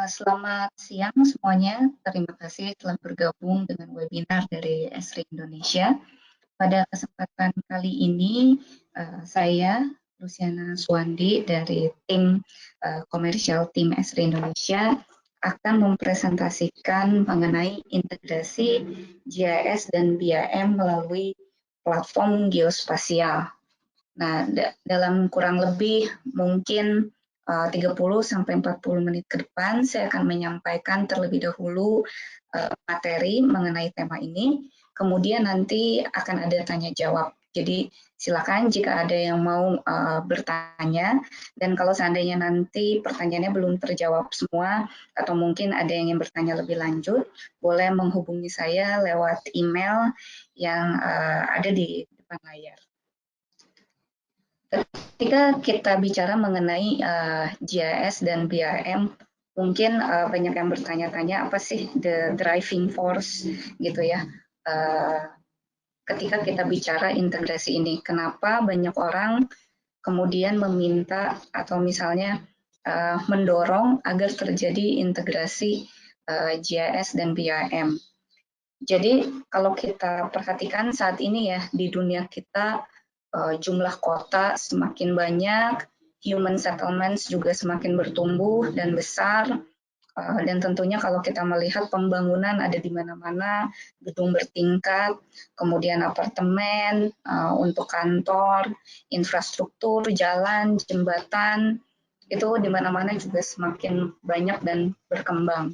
Selamat siang semuanya. Terima kasih telah bergabung dengan webinar dari Esri Indonesia. Pada kesempatan kali ini, saya Luciana Suwandi dari tim komersial tim Esri Indonesia akan mempresentasikan mengenai integrasi GIS dan BIM melalui platform geospasial. Nah, dalam kurang lebih mungkin 30-40 menit ke depan, saya akan menyampaikan terlebih dahulu materi mengenai tema ini, kemudian nanti akan ada tanya jawab. Jadi silakan jika ada yang mau bertanya, dan kalau seandainya nanti pertanyaannya belum terjawab semua, atau mungkin ada yang ingin bertanya lebih lanjut, boleh menghubungi saya lewat email yang ada di depan layar. Ketika kita bicara mengenai GIS dan BIM, mungkin banyak yang bertanya-tanya apa sih the driving force gitu ya. Ketika kita bicara integrasi ini, kenapa banyak orang kemudian meminta atau misalnya mendorong agar terjadi integrasi GIS dan BIM. Jadi kalau kita perhatikan saat ini ya di dunia kita jumlah kota semakin banyak, human settlements juga semakin bertumbuh dan besar, dan tentunya kalau kita melihat pembangunan ada di mana-mana, gedung bertingkat, kemudian apartemen untuk kantor, infrastruktur, jalan, jembatan, itu di mana-mana juga semakin banyak dan berkembang.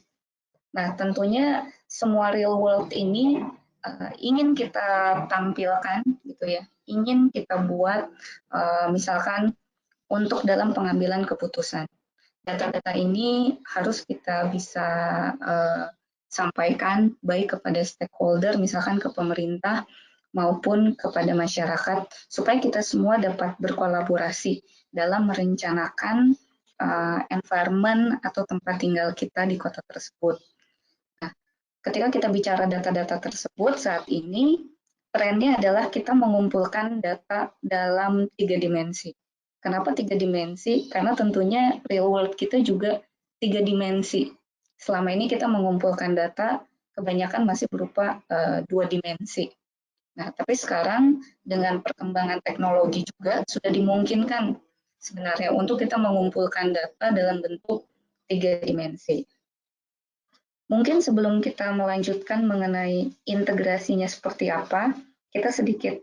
Nah, tentunya semua real world ini ingin kita tampilkan gitu ya, ingin kita buat misalkan untuk dalam pengambilan keputusan. Data-data ini harus kita bisa sampaikan baik kepada stakeholder, misalkan ke pemerintah maupun kepada masyarakat, supaya kita semua dapat berkolaborasi dalam merencanakan environment atau tempat tinggal kita di kota tersebut. Ketika kita bicara data-data tersebut saat ini, trennya adalah kita mengumpulkan data dalam 3 dimensi. Kenapa 3 dimensi? Karena tentunya real world kita juga 3 dimensi. Selama ini kita mengumpulkan data, kebanyakan masih berupa 2 dimensi. Nah, tapi sekarang dengan perkembangan teknologi juga sudah dimungkinkan sebenarnya untuk kita mengumpulkan data dalam bentuk 3 dimensi. Mungkin sebelum kita melanjutkan mengenai integrasinya seperti apa, kita sedikit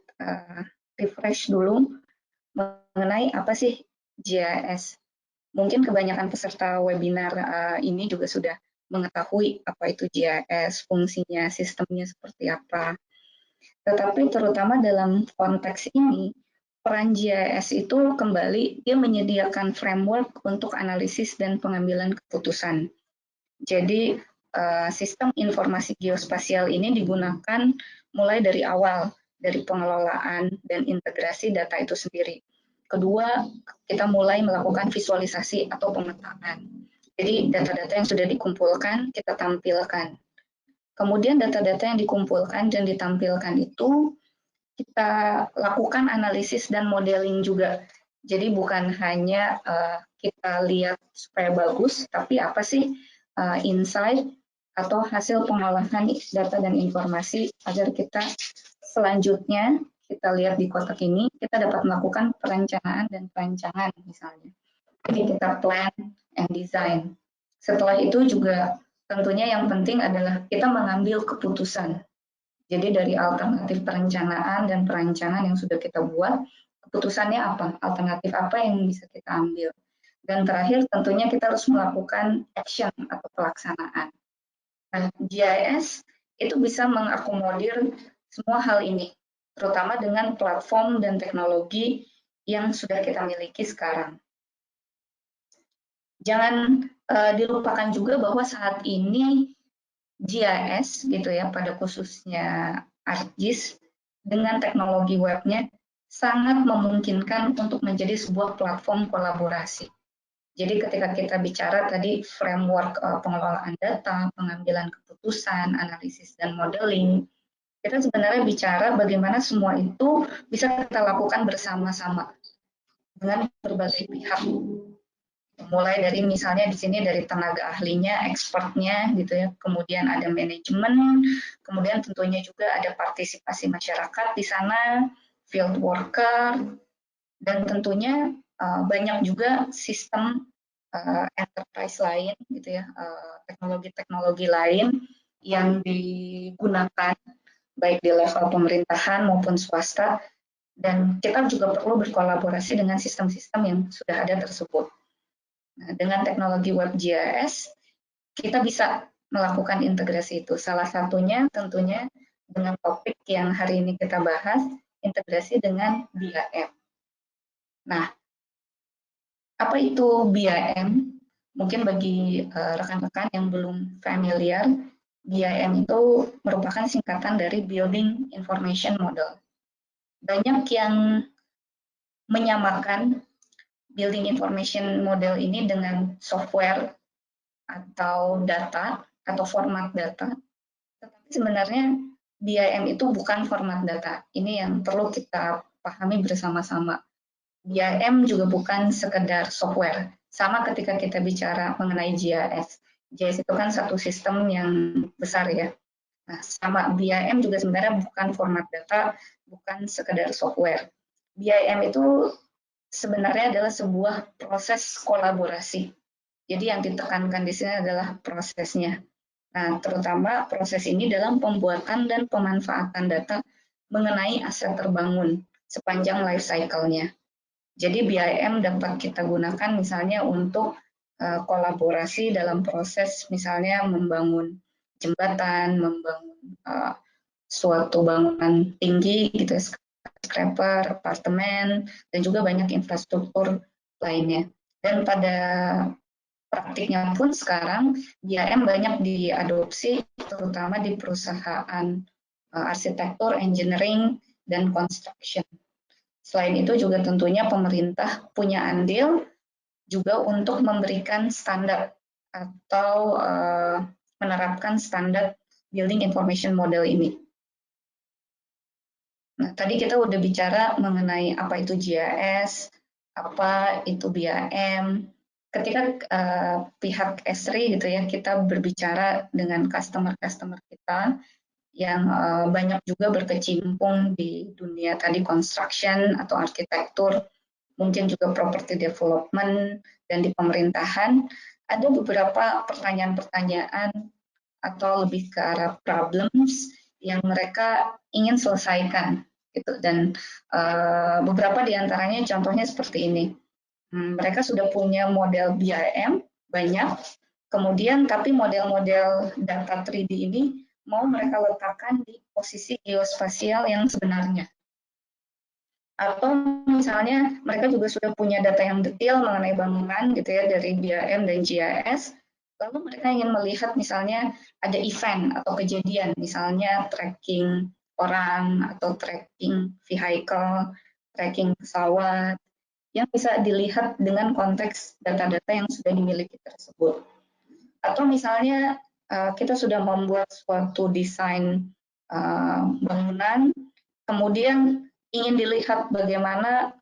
refresh dulu mengenai apa sih GIS. Mungkin kebanyakan peserta webinar ini juga sudah mengetahui apa itu GIS, fungsinya, sistemnya seperti apa. Tetapi terutama dalam konteks ini, peran GIS itu kembali dia menyediakan framework untuk analisis dan pengambilan keputusan. Jadi sistem informasi geospasial ini digunakan mulai dari awal, dari pengelolaan dan integrasi data itu sendiri. Kedua, kita mulai melakukan visualisasi atau pemetaan. Jadi data-data yang sudah dikumpulkan, kita tampilkan. Kemudian data-data yang dikumpulkan dan ditampilkan itu, kita lakukan analisis dan modeling juga. Jadi bukan hanya kita lihat supaya bagus, tapi apa sih insight atau hasil pengolahan data dan informasi agar kita selanjutnya kita lihat di kotak ini, kita dapat melakukan perencanaan dan perancangan misalnya. Jadi kita plan and design. Setelah itu juga tentunya yang penting adalah kita mengambil keputusan. Jadi dari alternatif perencanaan dan perancangan yang sudah kita buat, keputusannya apa? Alternatif apa yang bisa kita ambil? Dan terakhir tentunya kita harus melakukan action atau pelaksanaan. Nah, GIS itu bisa mengakomodir semua hal ini, terutama dengan platform dan teknologi yang sudah kita miliki sekarang. Jangan dilupakan juga bahwa saat ini GIS gitu ya, pada khususnya ArcGIS dengan teknologi webnya sangat memungkinkan untuk menjadi sebuah platform kolaborasi. Jadi ketika kita bicara tadi framework pengelolaan data, pengambilan keputusan, analisis dan modeling, kita sebenarnya bicara bagaimana semua itu bisa kita lakukan bersama-sama dengan berbagai pihak. Mulai dari misalnya di sini dari tenaga ahlinya, expertnya gitu ya, kemudian ada manajemen, kemudian tentunya juga ada partisipasi masyarakat di sana, field worker, dan tentunya banyak juga sistem enterprise lain gitu ya, teknologi-teknologi lain yang digunakan baik di level pemerintahan maupun swasta, dan kita juga perlu berkolaborasi dengan sistem-sistem yang sudah ada tersebut. Nah, dengan teknologi WebGIS, kita bisa melakukan integrasi itu. Salah satunya tentunya dengan topik yang hari ini kita bahas, integrasi dengan BIM. Nah, apa itu BIM? Mungkin bagi rekan-rekan yang belum familiar, BIM itu merupakan singkatan dari Building Information Model. Banyak yang menyamakan Building Information Model ini dengan software atau data atau format data, tetapi sebenarnya BIM itu bukan format data. Ini yang perlu kita pahami bersama-sama. BIM juga bukan sekedar software. Sama ketika kita bicara mengenai GIS. GIS itu kan satu sistem yang besar ya. Nah, sama BIM juga sebenarnya bukan format data, bukan sekedar software. BIM itu sebenarnya adalah sebuah proses kolaborasi. Jadi yang ditekankan di sini adalah prosesnya. Nah, terutama proses ini dalam pembuatan dan pemanfaatan data mengenai aset terbangun sepanjang life cycle-nya. Jadi BIM dapat kita gunakan misalnya untuk kolaborasi dalam proses misalnya membangun jembatan, membangun suatu bangunan tinggi gitu, skyscraper, apartemen, dan juga banyak infrastruktur lainnya. Dan pada praktiknya pun sekarang BIM banyak diadopsi terutama di perusahaan arsitektur, engineering, dan construction. Selain itu juga tentunya pemerintah punya andil juga untuk memberikan standar atau menerapkan standar Building Information Model ini. Nah, tadi kita udah bicara mengenai apa itu GIS, apa itu BIM. Ketika pihak Esri gitu ya, kita berbicara dengan customer-customer kita yang banyak juga berkecimpung di dunia tadi construction atau arsitektur, mungkin juga property development, dan di pemerintahan, ada beberapa pertanyaan-pertanyaan atau lebih ke arah problems yang mereka ingin selesaikan gitu. Dan beberapa diantaranya contohnya seperti ini. Mereka sudah punya model BIM banyak, kemudian tapi model-model data 3D ini mau mereka letakkan di posisi geospasial yang sebenarnya. Atau misalnya mereka juga sudah punya data yang detail mengenai bangunan gitu ya dari BIM dan GIS, lalu mereka ingin melihat misalnya ada event atau kejadian, misalnya tracking orang atau tracking vehicle, tracking pesawat, yang bisa dilihat dengan konteks data-data yang sudah dimiliki tersebut. Atau misalnya kita sudah membuat suatu desain bangunan, kemudian ingin dilihat bagaimana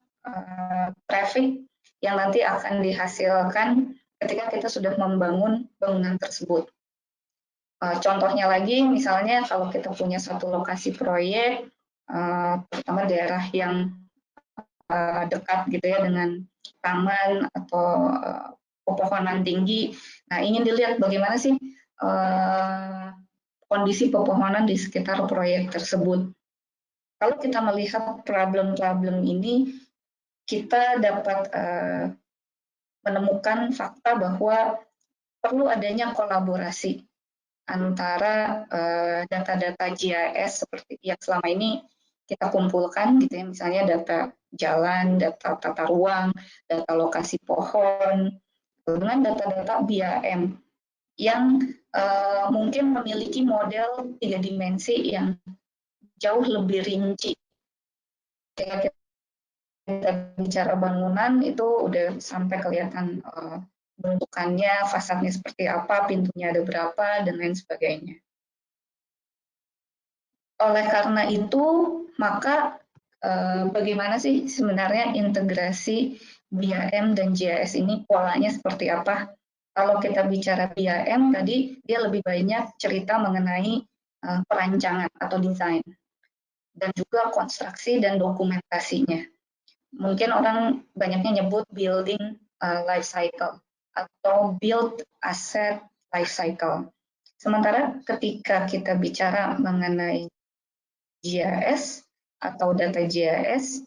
traffic yang nanti akan dihasilkan ketika kita sudah membangun bangunan tersebut. Contohnya lagi, misalnya kalau kita punya satu lokasi proyek, terutama daerah yang dekat gitu ya dengan taman atau pepohonan tinggi. Nah, ingin dilihat bagaimana sih kondisi pepohonan di sekitar proyek tersebut. Kalau kita melihat problem-problem ini, kita dapat menemukan fakta bahwa perlu adanya kolaborasi antara data-data GIS seperti yang selama ini kita kumpulkan gitu ya, misalnya data jalan, data tata ruang, data lokasi pohon, dengan data-data BIM yang mungkin memiliki model 3 dimensi yang jauh lebih rinci. Ketika kita bicara bangunan itu udah sampai kelihatan bentukannya, fasadnya seperti apa, pintunya ada berapa, dan lain sebagainya. Oleh karena itu, maka bagaimana sih sebenarnya integrasi BIM dan GIS ini polanya seperti apa. Kalau kita bicara BIM tadi, dia lebih banyak cerita mengenai perancangan atau desain, dan juga konstruksi dan dokumentasinya. Mungkin orang banyaknya nyebut building life cycle atau build asset life cycle. Sementara ketika kita bicara mengenai GIS atau data GIS,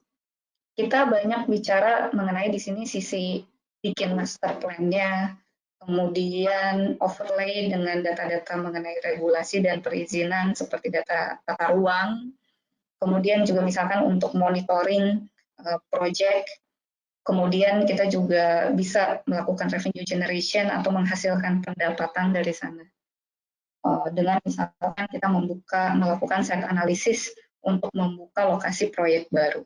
kita banyak bicara mengenai di sini sisi bikin master plan-nya, kemudian overlay dengan data-data mengenai regulasi dan perizinan seperti data tata ruang, kemudian juga misalkan untuk monitoring project, kemudian kita juga bisa melakukan revenue generation atau menghasilkan pendapatan dari sana. Dengan misalkan kita melakukan site analysis untuk membuka lokasi proyek baru.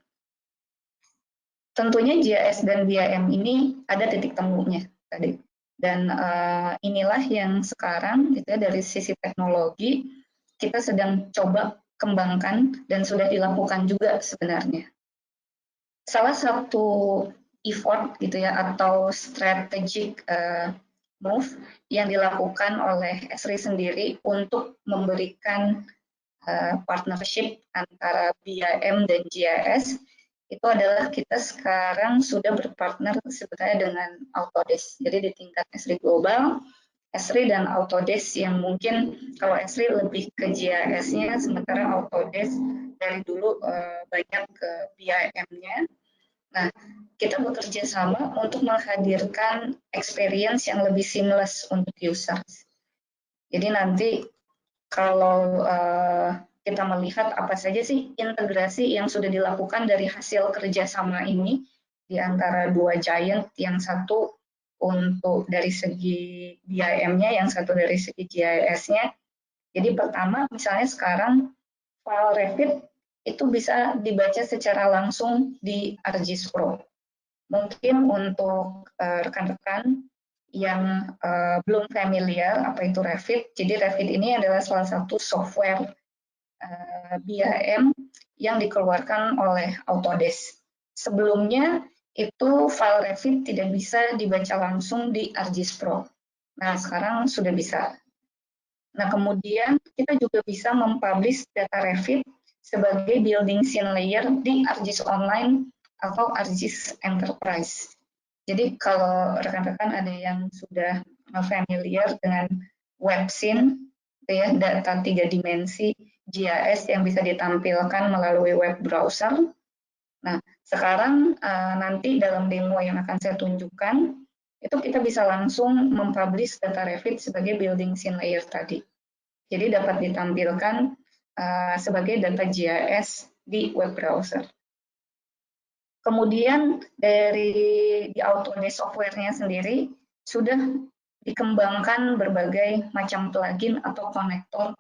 Tentunya GIS dan BIM ini ada titik temunya tadi. Dan inilah yang sekarang gitu ya, dari sisi teknologi kita sedang coba kembangkan dan sudah dilakukan juga sebenarnya. Salah satu effort gitu ya atau strategic move yang dilakukan oleh Esri sendiri untuk memberikan partnership antara BIM dan GIS itu adalah kita sekarang sudah berpartner sebenarnya dengan Autodesk. Jadi di tingkat Esri global, Esri dan Autodesk yang mungkin kalau Esri lebih ke GIS-nya, sementara Autodesk dari dulu banyak ke BIM-nya. Nah, kita bekerja sama untuk menghadirkan experience yang lebih seamless untuk users. Jadi nanti kalau kita melihat apa saja sih integrasi yang sudah dilakukan dari hasil kerjasama ini di antara dua giant, yang satu untuk dari segi BIM-nya, yang satu dari segi GIS-nya. Jadi pertama, misalnya sekarang file Revit itu bisa dibaca secara langsung di ArcGIS Pro. Mungkin untuk rekan-rekan yang belum familiar apa itu Revit, jadi Revit ini adalah salah satu software BIM yang dikeluarkan oleh Autodesk. Sebelumnya itu file Revit tidak bisa dibaca langsung di ArcGIS Pro. Nah, sekarang sudah bisa. Nah, kemudian kita juga bisa mempublish data Revit sebagai building scene layer di ArcGIS Online atau ArcGIS Enterprise. Jadi kalau rekan-rekan ada yang sudah familiar dengan web scene, ya, data 3 dimensi GIS yang bisa ditampilkan melalui web browser. Nah, sekarang nanti dalam demo yang akan saya tunjukkan, itu kita bisa langsung mempublish data Revit sebagai building scene layer tadi. Jadi dapat ditampilkan sebagai data GIS di web browser. Kemudian dari di Autodesk software-nya sendiri sudah dikembangkan berbagai macam plugin atau konektor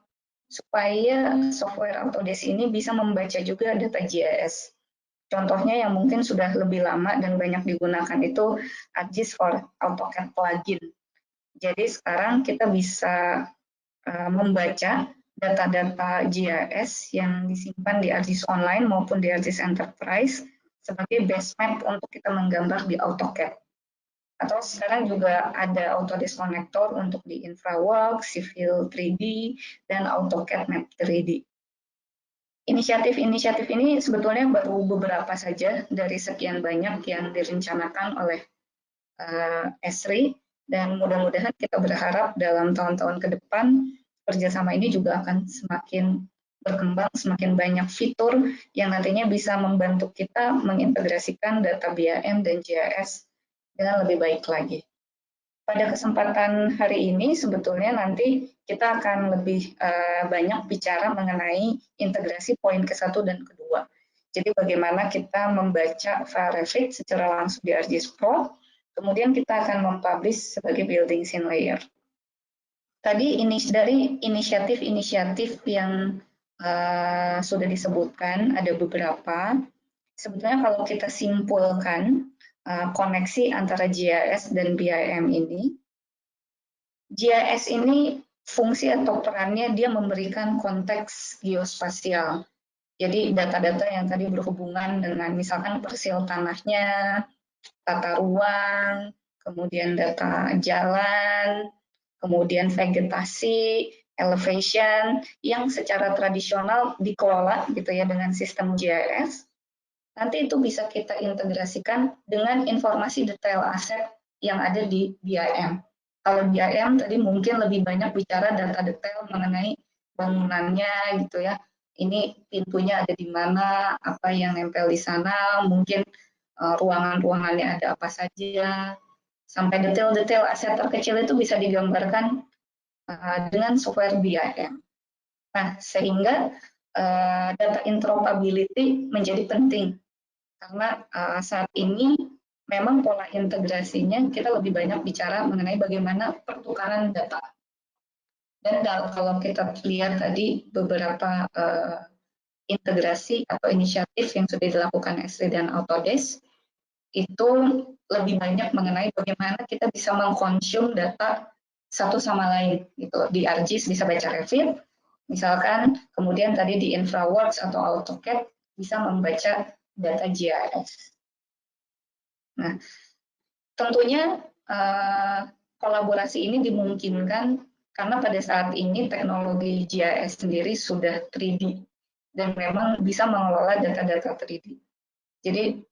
supaya software Autodesk ini bisa membaca juga data GIS. Contohnya yang mungkin sudah lebih lama dan banyak digunakan itu ArcGIS for AutoCAD plugin. Jadi sekarang kita bisa membaca data-data GIS yang disimpan di ArcGIS Online maupun di ArcGIS Enterprise sebagai base map untuk kita menggambar di AutoCAD. Atau sekarang juga ada Autodesk Connector untuk di InfraWorks, Civil 3D, dan AutoCAD Map 3D. Inisiatif-inisiatif ini sebetulnya baru beberapa saja dari sekian banyak yang direncanakan oleh Esri, dan mudah-mudahan kita berharap dalam tahun-tahun ke depan kerjasama ini juga akan semakin berkembang, semakin banyak fitur yang nantinya bisa membantu kita mengintegrasikan data BIM dan GIS dengan lebih baik lagi. Pada kesempatan hari ini sebetulnya nanti kita akan lebih banyak bicara mengenai integrasi poin ke-1 dan ke-2. Jadi bagaimana kita membaca file Revit secara langsung di ArcGIS Pro, kemudian kita akan mempublish sebagai building scene layer. Tadi dari inisiatif-inisiatif yang sudah disebutkan ada beberapa. Sebetulnya kalau kita simpulkan koneksi antara GIS dan BIM ini, GIS ini fungsi atau perannya dia memberikan konteks geospasial. Jadi data-data yang tadi berhubungan dengan misalkan persil tanahnya, tata ruang, kemudian data jalan, kemudian vegetasi, elevation, yang secara tradisional dikelola gitu ya dengan sistem GIS. Nanti itu bisa kita integrasikan dengan informasi detail aset yang ada di BIM. Kalau BIM tadi mungkin lebih banyak bicara data detail mengenai bangunannya gitu ya. Ini pintunya ada di mana, apa yang nempel di sana, mungkin ruangan-ruangannya ada apa saja, sampai detail-detail aset terkecil itu bisa digambarkan dengan software BIM. Nah, sehingga data interoperability menjadi penting karena saat ini memang pola integrasinya kita lebih banyak bicara mengenai bagaimana pertukaran data. Dan kalau kita lihat tadi beberapa integrasi atau inisiatif yang sudah dilakukan Esri dan Autodesk, itu lebih banyak mengenai bagaimana kita bisa mengkonsum data satu sama lain. Gitu. Di ArcGIS bisa baca Revit, misalkan, kemudian tadi di InfraWorks atau AutoCAD bisa membaca data GIS. Nah, tentunya kolaborasi ini dimungkinkan karena pada saat ini teknologi GIS sendiri sudah 3D dan memang bisa mengelola data-data 3D. Jadi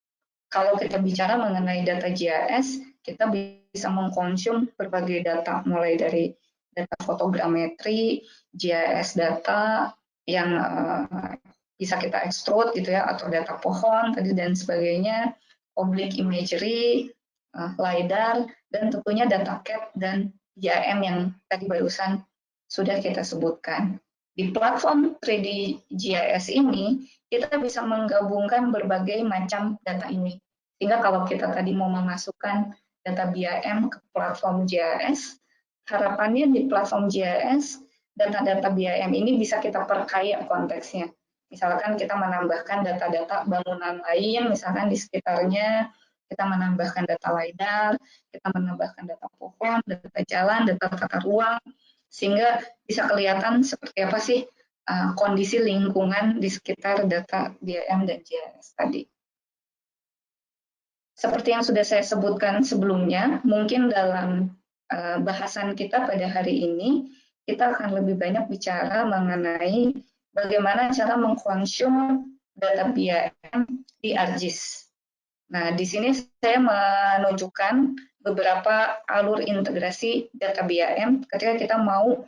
kalau kita bicara mengenai data GIS, kita bisa mengkonsum berbagai data, mulai dari data fotogrametri, GIS data yang bisa kita extrude gitu ya, atau data pohon tadi dan sebagainya, oblique imagery, LiDAR, dan tentunya data CAD dan BIM yang tadi barusan sudah kita sebutkan. Di platform 3D GIS ini, kita bisa menggabungkan berbagai macam data ini. Sehingga kalau kita tadi mau memasukkan data BIM ke platform GIS, harapannya di platform GIS, data-data BIM ini bisa kita perkaya konteksnya. Misalkan kita menambahkan data-data bangunan lain, misalkan di sekitarnya, kita menambahkan data LiDAR, kita menambahkan data pohon, data jalan, data tata ruang, sehingga bisa kelihatan seperti apa sih kondisi lingkungan di sekitar data BIM dan GIS tadi. Seperti yang sudah saya sebutkan sebelumnya, mungkin dalam bahasan kita pada hari ini, kita akan lebih banyak bicara mengenai bagaimana cara mengkonsum data BIM di ArcGIS. Nah, di sini saya menunjukkan beberapa alur integrasi data BIM ketika kita mau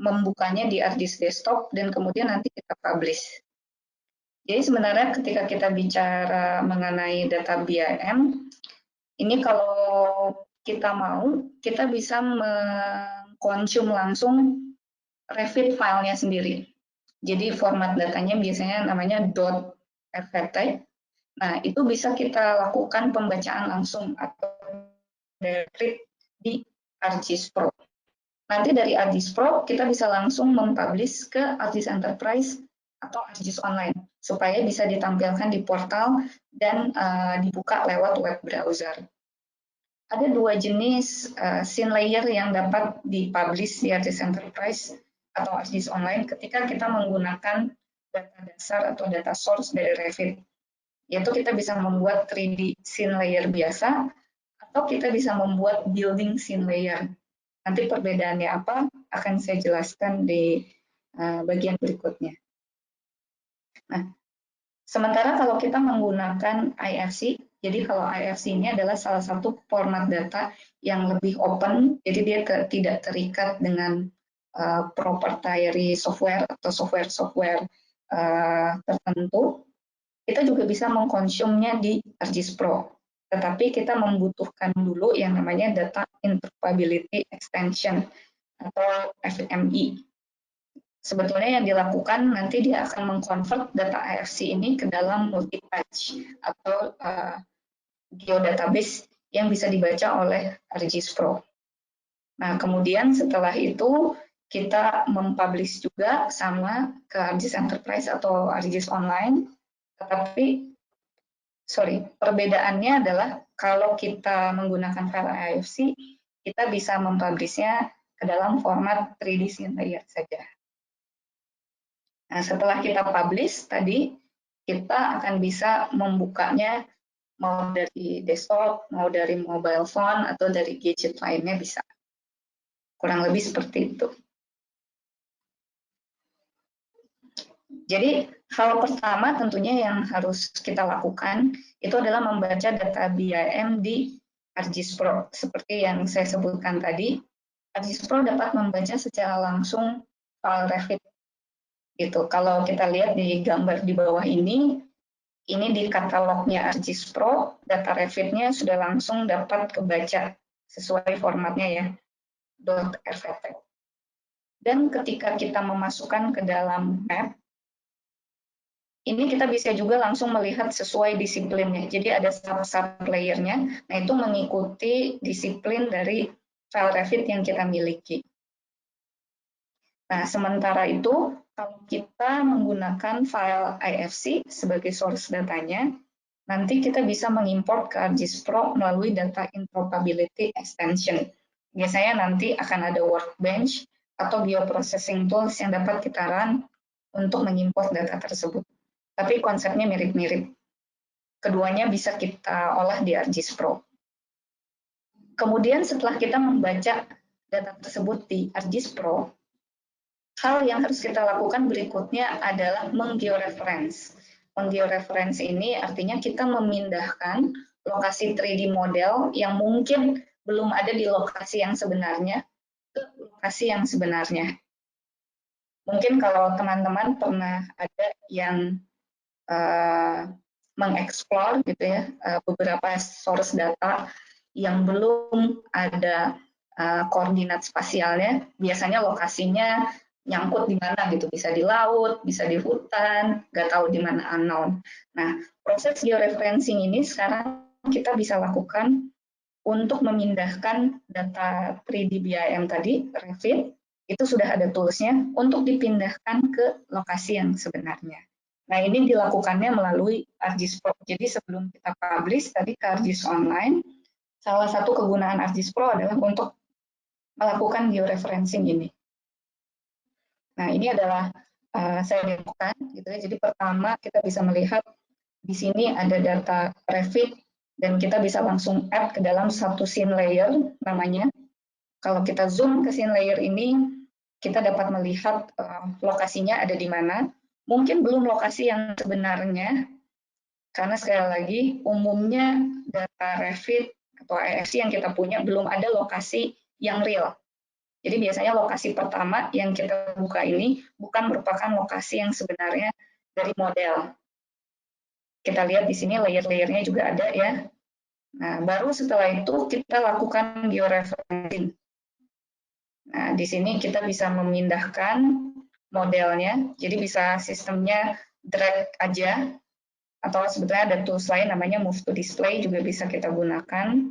membukanya di ArcGIS Desktop dan kemudian nanti kita publish. Jadi sebenarnya ketika kita bicara mengenai data BIM, ini kalau kita mau, kita bisa mengkonsum langsung Revit filenya sendiri. Jadi format datanya biasanya namanya .rvt. Nah, itu bisa kita lakukan pembacaan langsung atau dari di ArcGIS Pro. Nanti dari ArcGIS Pro, kita bisa langsung mempublish ke ArcGIS Enterprise atau ArcGIS Online, supaya bisa ditampilkan di portal dan dibuka lewat web browser. Ada dua jenis scene layer yang dapat dipublish di ArcGIS Enterprise atau ArcGIS Online ketika kita menggunakan data dasar atau data source dari Revit. Yaitu kita bisa membuat 3D scene layer biasa, atau kita bisa membuat building scene layer. Nanti perbedaannya apa akan saya jelaskan di bagian berikutnya. Nah, sementara kalau kita menggunakan IFC, jadi kalau IFC ini adalah salah satu format data yang lebih open, jadi dia tidak terikat dengan proprietary software atau software-software tertentu. Kita juga bisa mengkonsumnya di ArcGIS Pro, tetapi kita membutuhkan dulu yang namanya Data Interoperability Extension atau FME. Sebetulnya yang dilakukan nanti dia akan mengkonvert data IFC ini ke dalam multi-patch atau geodatabase yang bisa dibaca oleh ArcGIS Pro. Nah, kemudian setelah itu kita mempublish juga sama ke ArcGIS Enterprise atau ArcGIS Online. Tetapi, perbedaannya adalah kalau kita menggunakan file IFC, kita bisa mempublishnya ke dalam format 3D scene layer saja. Nah, setelah kita publish tadi, kita akan bisa membukanya mau dari desktop, mau dari mobile phone, atau dari gadget lainnya bisa. Kurang lebih seperti itu. Jadi hal pertama tentunya yang harus kita lakukan itu adalah membaca data BIM di ArcGIS Pro. Seperti yang saya sebutkan tadi, ArcGIS Pro dapat membaca secara langsung file Revit. Gitu. Kalau kita lihat di gambar di bawah ini di katalognya ArcGIS Pro, data Revit-nya sudah langsung dapat kebaca sesuai formatnya ya, .rvt. Dan ketika kita memasukkan ke dalam map, ini kita bisa juga langsung melihat sesuai disiplinnya. Jadi ada sub layernya, nah itu mengikuti disiplin dari file Revit yang kita miliki. Nah, sementara itu, kalau kita menggunakan file IFC sebagai source datanya, nanti kita bisa mengimport ke ArcGIS Pro melalui data interoperability extension. Biasanya nanti akan ada workbench atau bioprocessing tools yang dapat kita run untuk mengimport data tersebut. Tapi konsepnya mirip-mirip. Keduanya bisa kita olah di ArcGIS Pro. Kemudian setelah kita membaca data tersebut di ArcGIS Pro, hal yang harus kita lakukan berikutnya adalah menggeoreference. Menggeoreference ini artinya kita memindahkan lokasi 3D model yang mungkin belum ada di lokasi yang sebenarnya ke lokasi yang sebenarnya. Mungkin kalau teman-teman pernah ada yang mengeksplor gitu ya beberapa source data yang belum ada koordinat spasialnya, biasanya lokasinya nyangkut di mana gitu, bisa di laut, bisa di hutan, nggak tahu di mana unknown. Nah, proses georeferencing ini sekarang kita bisa lakukan untuk memindahkan data 3D BIM tadi, Revit, itu sudah ada toolsnya untuk dipindahkan ke lokasi yang sebenarnya. Nah, ini dilakukannya melalui ArcGIS Pro. Jadi sebelum kita publish tadi ke ArcGIS Online, salah satu kegunaan ArcGIS Pro adalah untuk melakukan georeferencing ini. Nah, ini adalah saya demokan, gitu ya. Jadi pertama kita bisa melihat di sini ada data Revit dan kita bisa langsung add ke dalam satu scene layer namanya. Kalau kita zoom ke scene layer ini, kita dapat melihat lokasinya ada di mana. Mungkin belum lokasi yang sebenarnya, karena sekali lagi umumnya data Revit atau IFC yang kita punya belum ada lokasi yang real. Jadi biasanya lokasi pertama yang kita buka ini bukan merupakan lokasi yang sebenarnya dari model. Kita lihat di sini layer-layernya juga ada ya. Nah, baru setelah itu kita lakukan georeferencing. Nah, di sini kita bisa memindahkan modelnya, jadi bisa sistemnya drag aja, atau sebetulnya ada tools lain namanya move to display juga bisa kita gunakan.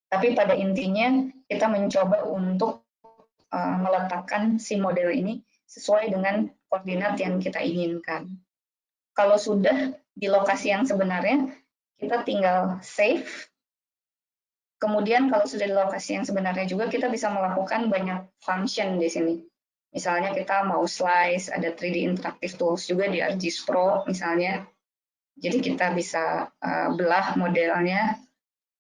Tapi pada intinya kita mencoba untuk meletakkan si model ini sesuai dengan koordinat yang kita inginkan. Kalau sudah di lokasi yang sebenarnya, kita tinggal save. Kemudian kalau sudah di lokasi yang sebenarnya juga, kita bisa melakukan banyak function di sini. Misalnya kita mau slice, ada 3D Interactive Tools juga di ArcGIS Pro misalnya. Jadi kita bisa belah modelnya,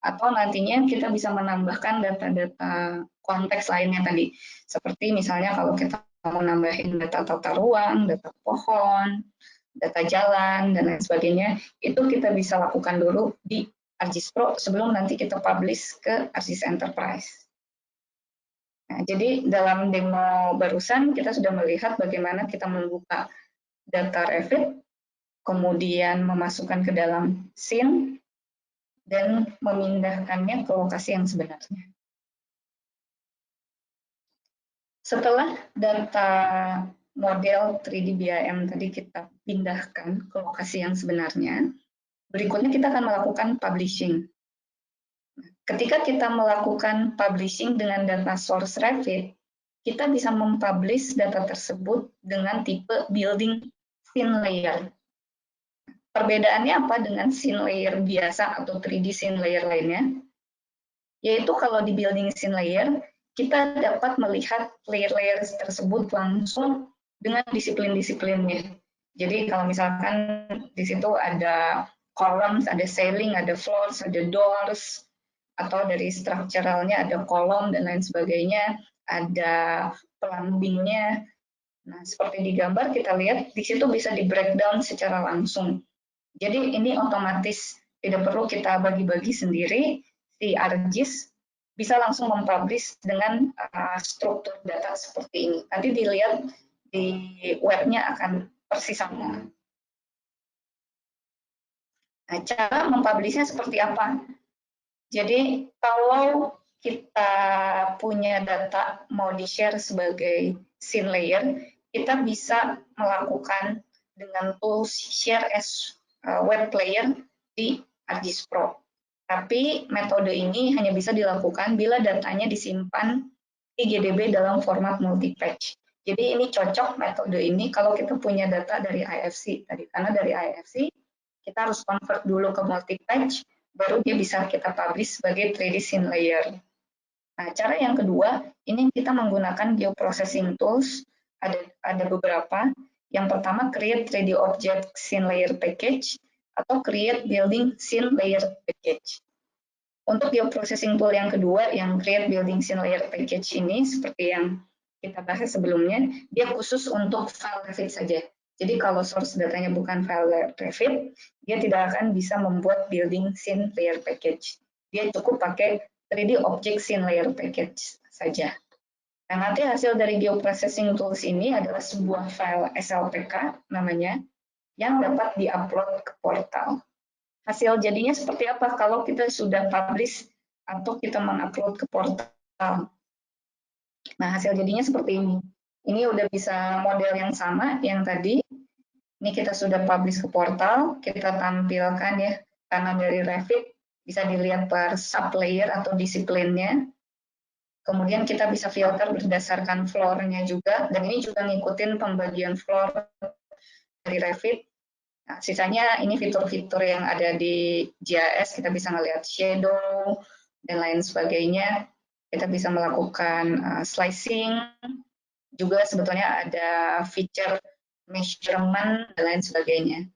atau nantinya kita bisa menambahkan data-data konteks lainnya tadi. Seperti misalnya kalau kita mau nambahin data tata ruang, data pohon, data jalan, dan lain sebagainya, itu kita bisa lakukan dulu di ArcGIS Pro sebelum nanti kita publish ke ArcGIS Enterprise. Nah, jadi dalam demo barusan kita sudah melihat bagaimana kita membuka data Revit, kemudian memasukkan ke dalam scene, dan memindahkannya ke lokasi yang sebenarnya. Setelah data model 3D BIM tadi kita pindahkan ke lokasi yang sebenarnya, berikutnya kita akan melakukan publishing. Ketika kita melakukan publishing dengan data source Revit, kita bisa mempublish data tersebut dengan tipe building scene layer. Perbedaannya apa dengan scene layer biasa atau 3D scene layer lainnya? Yaitu kalau di building scene layer, kita dapat melihat layer-layer tersebut langsung dengan disiplin-disiplinnya. Jadi kalau misalkan di situ ada columns, ada ceiling, ada floors, ada doors, atau dari strukturalnya ada kolom dan lain sebagainya, ada plumbingnya. Nah, seperti di gambar kita lihat, di situ bisa di breakdown secara langsung. Jadi ini otomatis, tidak perlu kita bagi-bagi sendiri, si ArcGIS bisa langsung mempublish dengan struktur data seperti ini. Nanti dilihat di webnya akan persis sama. Nah, cara mempublishnya seperti apa? Jadi kalau kita punya data mau di-share sebagai scene layer, kita bisa melakukan dengan tools share as web player di ArcGIS Pro. Tapi metode ini hanya bisa dilakukan bila datanya disimpan di GDB dalam format multi-page. Jadi ini cocok metode ini kalau kita punya data dari IFC tadi, karena dari IFC kita harus convert dulu ke multi-page, baru dia bisa kita publish sebagai 3D scene layer. Nah, cara yang kedua, ini kita menggunakan geoprocessing tools, ada beberapa. Yang pertama, create 3D object scene layer package, atau create building scene layer package. Untuk geoprocessing tool yang kedua, yang create building scene layer package ini, seperti yang kita bahas sebelumnya, dia khusus untuk file Revit saja. Jadi kalau source datanya bukan file Revit, dia tidak akan bisa membuat building scene layer package. Dia cukup pakai 3D object scene layer package saja. Nah, nanti hasil dari geoprocessing tools ini adalah sebuah file SLPK namanya, yang dapat diupload ke portal. Hasil jadinya seperti apa kalau kita sudah publish atau kita mengupload ke portal. Nah, hasil jadinya seperti ini. Ini udah bisa model yang sama yang tadi. Ini kita sudah publish ke portal, kita tampilkan ya, karena dari Revit bisa dilihat per sublayer atau disiplinnya. Kemudian kita bisa filter berdasarkan floor-nya juga, dan ini juga ngikutin pembagian floor dari Revit. Nah, sisanya ini fitur-fitur yang ada di GIS, kita bisa melihat shadow, dan lain sebagainya. Kita bisa melakukan slicing, juga sebetulnya ada feature measurement, dan lain sebagainya.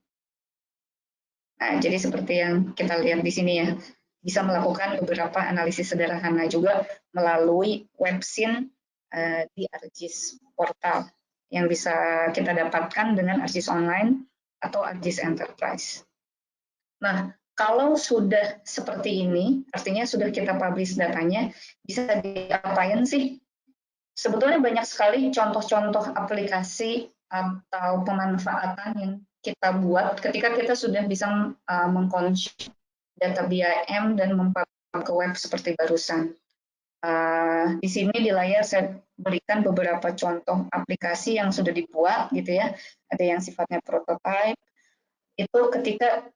Nah, jadi seperti yang kita lihat di sini ya, bisa melakukan beberapa analisis sederhana juga melalui web scene di ArcGIS portal yang bisa kita dapatkan dengan ArcGIS Online atau ArcGIS Enterprise. Nah, kalau sudah seperti ini, artinya sudah kita publish datanya, bisa diapain sih? Sebetulnya banyak sekali contoh-contoh aplikasi atau pemanfaatan yang kita buat ketika kita sudah bisa mengkonsumsi data BIM dan mempublish ke web seperti barusan. Di sini di layar saya berikan beberapa contoh aplikasi yang sudah dibuat gitu ya. Ada yang sifatnya prototype. Itu ketika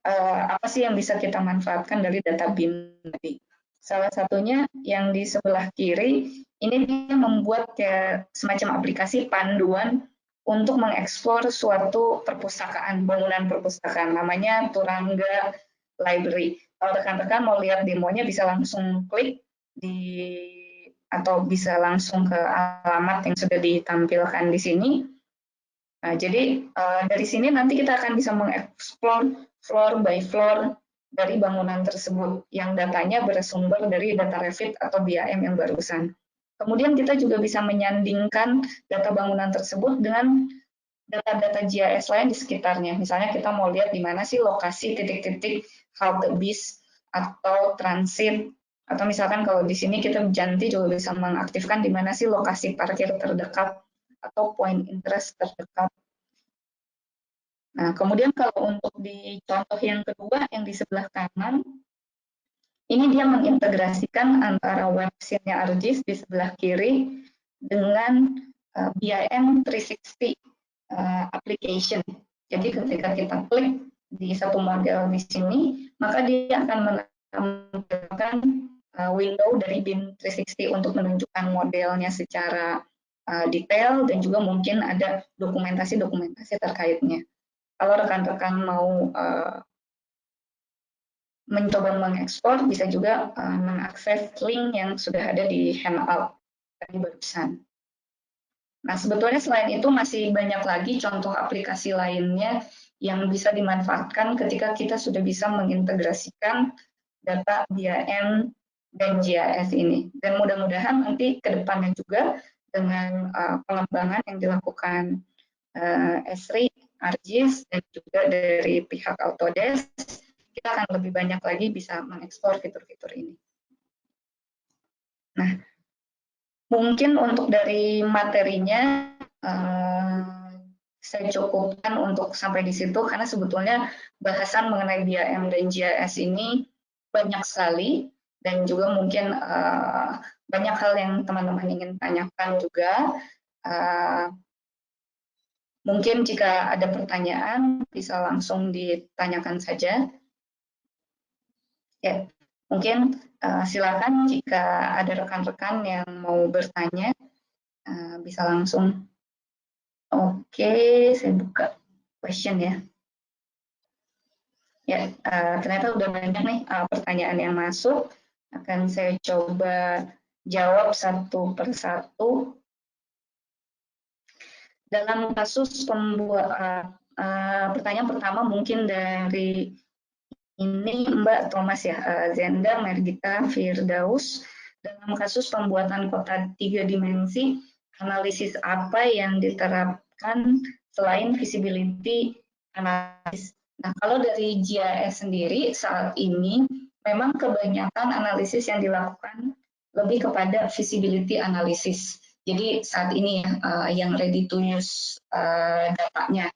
apa sih yang bisa kita manfaatkan dari data BIM tadi. Salah satunya yang di sebelah kiri, ini dia membuat kayak semacam aplikasi panduan untuk mengeksplor suatu perpustakaan, bangunan perpustakaan. Namanya Turangga Library. Kalau rekan-rekan mau lihat demonya bisa langsung klik atau bisa langsung ke alamat yang sudah ditampilkan di sini. Nah, jadi dari sini nanti kita akan bisa mengeksplor floor by floor dari bangunan tersebut yang datanya bersumber dari data Revit atau BIM yang barusan. Kemudian kita juga bisa menyandingkan data bangunan tersebut dengan data-data GIS lain di sekitarnya. Misalnya kita mau lihat di mana sih lokasi titik-titik halte bis atau transit, atau misalkan kalau di sini kita Janti juga bisa mengaktifkan di mana sih lokasi parkir terdekat atau point interest terdekat. Nah, kemudian kalau untuk di contoh yang kedua yang di sebelah kanan, ini dia mengintegrasikan antara web scene-nya ArcGIS di sebelah kiri dengan BIM 360 application. Jadi ketika kita klik di satu model di sini, maka dia akan menampilkan window dari BIM 360 untuk menunjukkan modelnya secara detail dan juga mungkin ada dokumentasi-dokumentasi terkaitnya. Kalau rekan-rekan mau mencoba mengekspor, bisa juga mengakses link yang sudah ada di handout tadi barusan. Nah, sebetulnya selain itu masih banyak lagi contoh aplikasi lainnya yang bisa dimanfaatkan ketika kita sudah bisa mengintegrasikan data BIM dan GIS ini. Dan mudah-mudahan nanti ke depannya juga dengan pengembangan yang dilakukan Esri, ArcGIS, dan juga dari pihak Autodesk, kita akan lebih banyak lagi bisa mengekspor fitur-fitur ini. Nah, mungkin untuk dari materinya, saya cukupkan untuk sampai di situ, karena sebetulnya bahasan mengenai BIM dan GIS ini banyak sekali, dan juga mungkin banyak hal yang teman-teman ingin tanyakan juga. Mungkin jika ada pertanyaan, bisa langsung ditanyakan saja. Ya, mungkin silakan jika ada rekan-rekan yang mau bertanya, bisa langsung. Oke, saya buka question ya. Ya, ternyata udah banyak nih pertanyaan yang masuk. Akan saya coba jawab satu persatu. Dalam kasus pertanyaan pertama mungkin dari ini Mbak Thomas ya, Zenda Mergita Firdaus. Dalam kasus pembuatan kota 3 dimensi, analisis apa yang diterapkan selain visibility analysis? Nah, kalau dari GIS sendiri saat ini memang kebanyakan analisis yang dilakukan lebih kepada visibility analysis. Jadi saat ini yang ready to use datanya.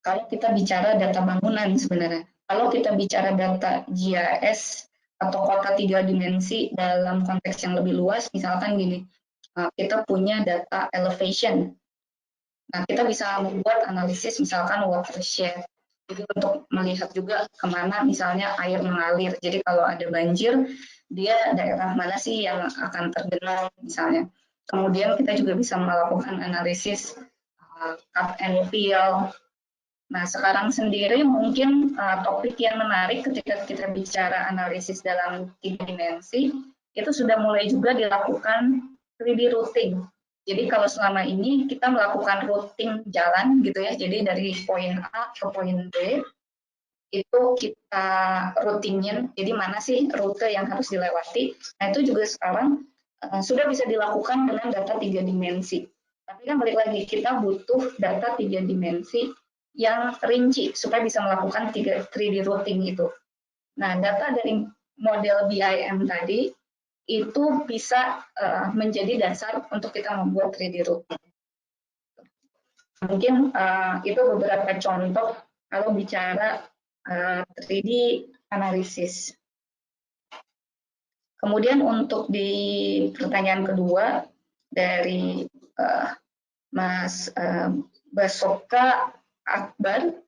Kalau kita bicara data bangunan sebenarnya, kalau kita bicara data GIS atau kota 3 dimensi dalam konteks yang lebih luas, misalkan gini, kita punya data elevation. Nah, kita bisa membuat analisis misalkan watershed. Jadi untuk melihat juga kemana misalnya air mengalir. Jadi kalau ada banjir, dia daerah mana sih yang akan tergenang misalnya. Kemudian kita juga bisa melakukan analisis cut and fill. Nah, sekarang sendiri mungkin topik yang menarik ketika kita bicara analisis dalam 3 dimensi, itu sudah mulai juga dilakukan 3D routing. Jadi kalau selama ini kita melakukan routing jalan gitu ya, jadi dari poin A ke poin B, itu kita routingin, jadi mana sih rute yang harus dilewati. Nah, itu juga sekarang sudah bisa dilakukan dengan data 3 dimensi. Tapi kan balik lagi, kita butuh data 3 dimensi yang rinci supaya bisa melakukan 3D routing itu. Nah, data dari model BIM tadi itu bisa menjadi dasar untuk kita membuat 3D routing. Mungkin itu beberapa contoh kalau bicara 3D analisis. Kemudian untuk di pertanyaan kedua dari Mas Basoka Akbar,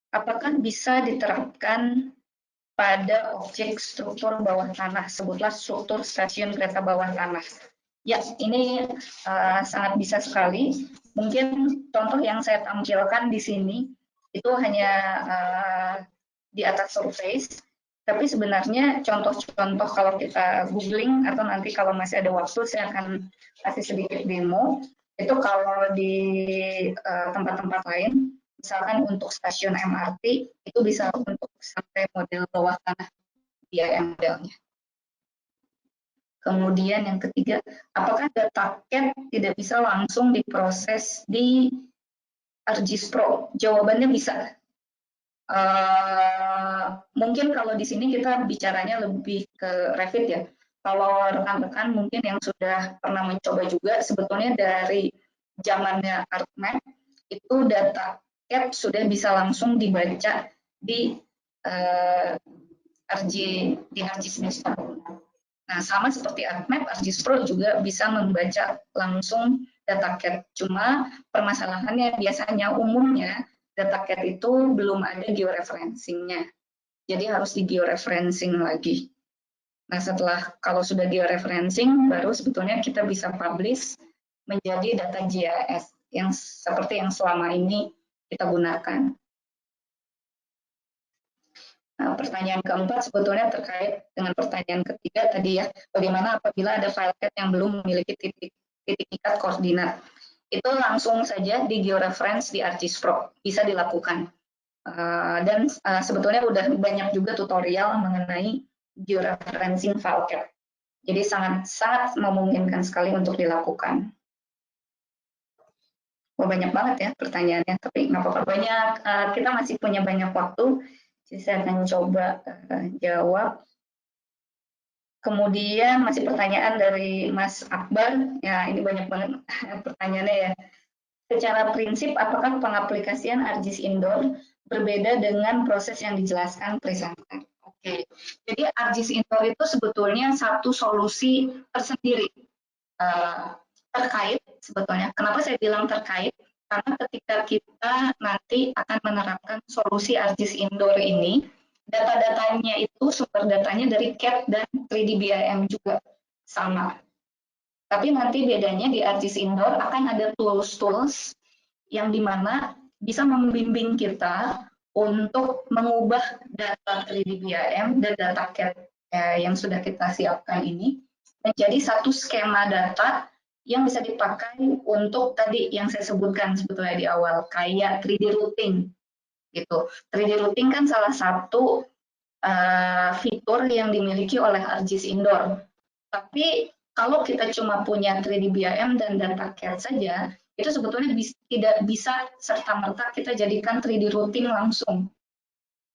apakah bisa diterapkan pada objek struktur bawah tanah, sebutlah struktur stasiun kereta bawah tanah? Ya, ini sangat bisa sekali. Mungkin contoh yang saya tampilkan di sini itu hanya di atas surface, tapi sebenarnya contoh-contoh kalau kita googling atau nanti kalau masih ada waktu saya akan kasih sedikit demo. Itu kalau di tempat-tempat lain, misalkan untuk stasiun MRT, itu bisa untuk sampai model bawah tanah BIM modelnya. Kemudian yang ketiga, apakah data CAD tidak bisa langsung diproses di ArcGIS Pro? Jawabannya bisa. Mungkin kalau di sini kita bicaranya lebih ke Revit ya. Kalau rekan-rekan mungkin yang sudah pernah mencoba juga, sebetulnya dari zamannya ArcMap, itu data CAD sudah bisa langsung dibaca di ArcGIS Desktop. Nah, sama seperti ArcMap, ArcGIS Pro juga bisa membaca langsung data CAD. Cuma permasalahannya biasanya umumnya data CAD itu belum ada georeferencingnya. Jadi harus di georeferencing lagi. Nah, setelah kalau sudah georeferencing, baru sebetulnya kita bisa publish menjadi data GIS yang seperti yang selama ini kita gunakan. Nah, pertanyaan keempat sebetulnya terkait dengan pertanyaan ketiga tadi ya, bagaimana apabila ada file CAD yang belum memiliki titik ikat koordinat. itu langsung saja di georeference di ArcGIS Pro, bisa dilakukan. Dan sebetulnya udah banyak juga tutorial mengenai georeferencing FileCAD. Jadi sangat memungkinkan sekali untuk dilakukan. Banyak banget ya pertanyaannya, tapi nggak apa-apa, banyak. Kita masih punya banyak waktu, jadi saya akan coba jawab. Kemudian masih pertanyaan dari Mas Akbar, ya ini banyak banget pertanyaannya ya. Secara prinsip, apakah pengaplikasian ArcGIS Indoor berbeda dengan proses yang dijelaskan presenter? Oke, jadi ArcGIS Indoor itu sebetulnya satu solusi tersendiri terkait sebetulnya. Kenapa saya bilang terkait? Karena ketika kita nanti akan menerapkan solusi ArcGIS Indoor ini, data-datanya itu sumber datanya dari CAD dan 3D BIM juga sama. Tapi nanti bedanya di ArcGIS Indoor akan ada tools-tools yang dimana bisa membimbing kita untuk mengubah data 3D BIM dan data CAD yang sudah kita siapkan ini menjadi satu skema data yang bisa dipakai untuk tadi yang saya sebutkan sebetulnya di awal, kayak 3D routing gitu. 3D routing kan salah satu fitur yang dimiliki oleh ArcGIS Indoor. Tapi kalau kita cuma punya 3D BIM dan data CAD saja, itu sebetulnya tidak bisa serta-merta kita jadikan 3D routing langsung,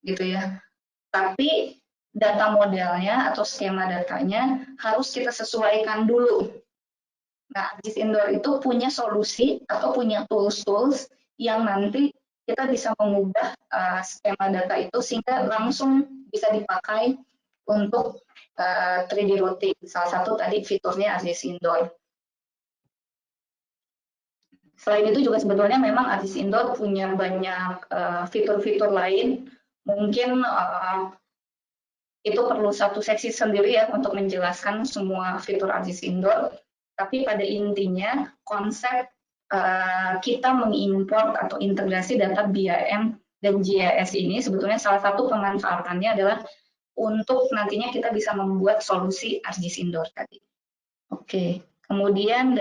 gitu ya. Tapi data modelnya atau skema datanya harus kita sesuaikan dulu. Nah, ArcGIS Indoor itu punya solusi atau punya tools-tools yang nanti kita bisa mengubah skema data itu sehingga langsung bisa dipakai untuk 3D routing. Salah satu tadi fiturnya ArcGIS Indoor. Selain itu juga sebetulnya memang ArcGIS Indoor punya banyak fitur-fitur lain. Mungkin itu perlu satu seksi sendiri ya untuk menjelaskan semua fitur ArcGIS Indoor. Tapi pada intinya konsep kita mengimport atau integrasi data BIM dan GIS ini sebetulnya salah satu pemanfaatannya adalah untuk nantinya kita bisa membuat solusi ArcGIS Indoor tadi. Oke, kemudian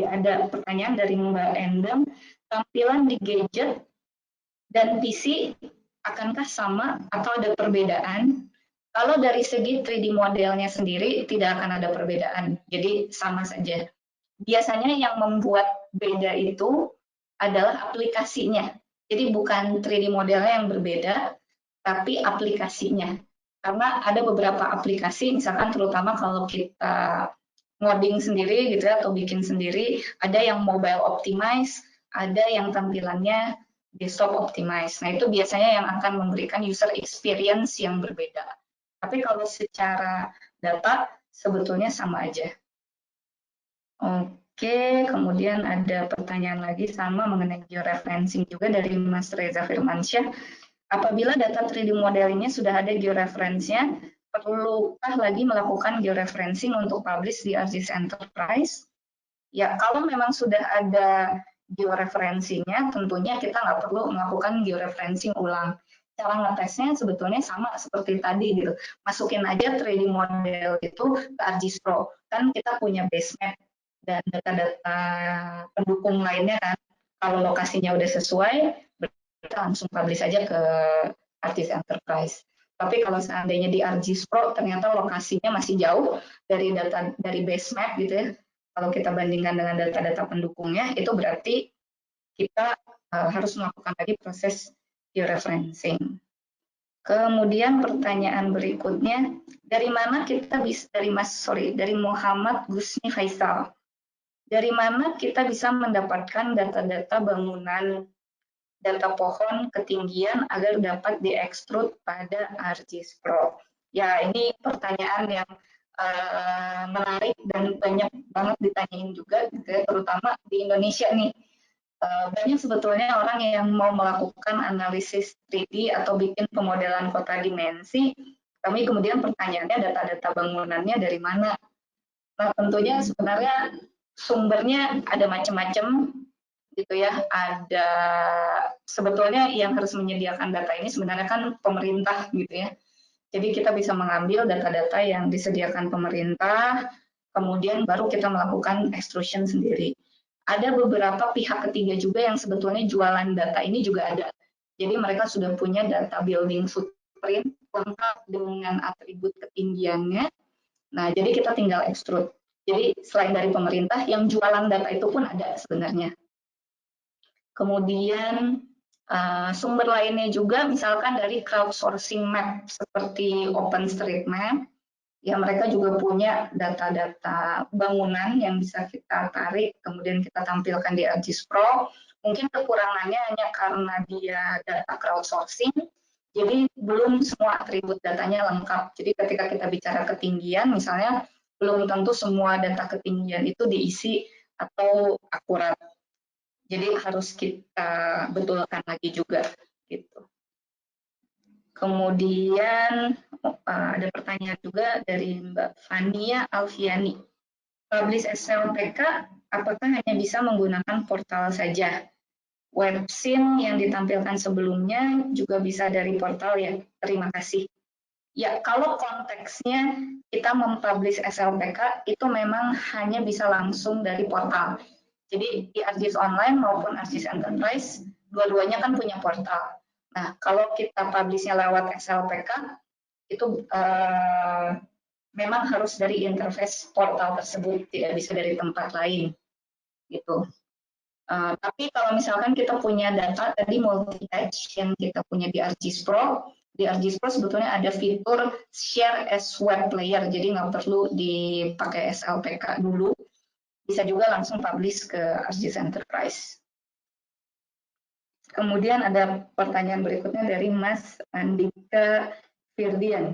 ada pertanyaan dari Mbak Endang, tampilan di gadget dan PC akankah sama atau ada perbedaan? Kalau dari segi 3D modelnya sendiri tidak akan ada perbedaan, jadi sama saja. Biasanya yang membuat beda itu adalah aplikasinya. Jadi bukan 3D modelnya yang berbeda, tapi aplikasinya. Karena ada beberapa aplikasi, misalkan terutama kalau kita ngoding sendiri gitu ya, atau bikin sendiri, ada yang mobile optimize, ada yang tampilannya desktop optimize. Nah itu biasanya yang akan memberikan user experience yang berbeda. Tapi kalau secara data sebetulnya sama aja. Oke, kemudian ada pertanyaan lagi sama mengenai georeferencing juga dari Mas Reza Firmansyah. Apabila data 3D modelingnya sudah ada georeference-nya, perlukah lagi melakukan georeferencing untuk publish di ArcGIS Enterprise? Ya, kalau memang sudah ada georeferensinya, tentunya kita nggak perlu melakukan georeferencing ulang. Cara ngetesnya sebetulnya sama seperti tadi gitu. Masukin aja 3D model itu ke ArcGIS Pro. Kan kita punya base map dan data-data pendukung lainnya kan. Kalau lokasinya udah sesuai, kita langsung publish aja ke ArcGIS Enterprise. Tapi kalau seandainya di ArcGIS Pro ternyata lokasinya masih jauh dari base map gitu ya. Kalau kita bandingkan dengan data-data pendukungnya, itu berarti kita harus melakukan lagi proses georeferencing. Kemudian pertanyaan berikutnya, dari mana kita bisa dari Muhammad Gusni Faisal. Dari mana kita bisa mendapatkan data-data bangunan, data pohon, ketinggian agar dapat diekstrud pada ArcGIS Pro? Ya, ini pertanyaan yang menarik dan banyak banget ditanyain juga, gitu ya, terutama di Indonesia nih. Banyak sebetulnya orang yang mau melakukan analisis 3D atau bikin pemodelan kota dimensi, tapi kemudian pertanyaannya data-data bangunannya dari mana? Nah, tentunya sebenarnya sumbernya ada macam-macam gitu ya. Ada sebetulnya yang harus menyediakan data ini sebenarnya kan pemerintah gitu ya. Jadi kita bisa mengambil data-data yang disediakan pemerintah, kemudian baru kita melakukan extrusion sendiri. Ada beberapa pihak ketiga juga yang sebetulnya jualan data ini juga ada. Jadi mereka sudah punya data building footprint lengkap dengan atribut ketinggiannya. Nah, jadi kita tinggal extrude. Jadi selain dari pemerintah, yang jualan data itu pun ada sebenarnya. Kemudian sumber lainnya juga misalkan dari crowdsourcing map seperti OpenStreetMap, ya mereka juga punya data-data bangunan yang bisa kita tarik, kemudian kita tampilkan di ArcGIS Pro. Mungkin kekurangannya hanya karena dia data crowdsourcing, jadi belum semua atribut datanya lengkap. Jadi ketika kita bicara ketinggian, misalnya belum tentu semua data ketinggian itu diisi atau akurat. Jadi harus kita betulkan lagi juga gitu. Kemudian ada pertanyaan juga dari Mbak Fania Alfiani. Publish SLPK apakah hanya bisa menggunakan portal saja? Website yang ditampilkan sebelumnya juga bisa dari portal ya. Terima kasih. Ya, kalau konteksnya kita mempublish SLPK itu memang hanya bisa langsung dari portal. Jadi di ArcGIS Online maupun ArcGIS Enterprise, dua-duanya kan punya portal. Nah, kalau kita publishnya lewat SLPK, itu memang harus dari interface portal tersebut, tidak bisa dari tempat lain. Gitu. Tapi kalau misalkan kita punya data tadi multi-edge yang kita punya di ArcGIS Pro, di ArcGIS Pro sebetulnya ada fitur share as web player, jadi nggak perlu dipakai SLPK dulu, bisa juga langsung publish ke ArcGIS Enterprise. Kemudian ada pertanyaan berikutnya dari Mas Andika Firdian.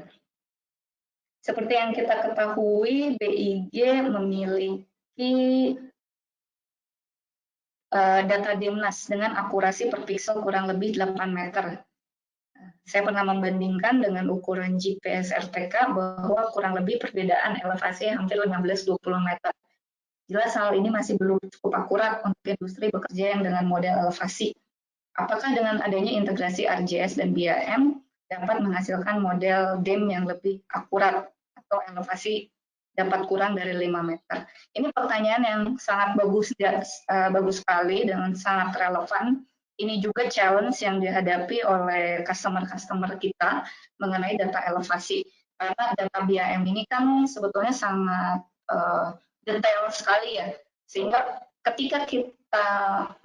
Seperti yang kita ketahui, BIG memiliki data DIMNAS dengan akurasi per pixel kurang lebih 8 meter. Saya pernah membandingkan dengan ukuran GPS RTK bahwa kurang lebih perbedaan elevasi hampir 15-20 meter. Jelas hal ini masih belum cukup akurat untuk industri bekerja yang dengan model elevasi. Apakah dengan adanya integrasi ArcGIS dan BIM dapat menghasilkan model DIM yang lebih akurat atau elevasi dapat kurang dari 5 meter? Ini pertanyaan yang sangat bagus sekali dan sangat relevan. Ini juga challenge yang dihadapi oleh customer-customer kita mengenai data elevasi. Karena data BIM ini kan sebetulnya sangat detail sekali ya, sehingga ketika kita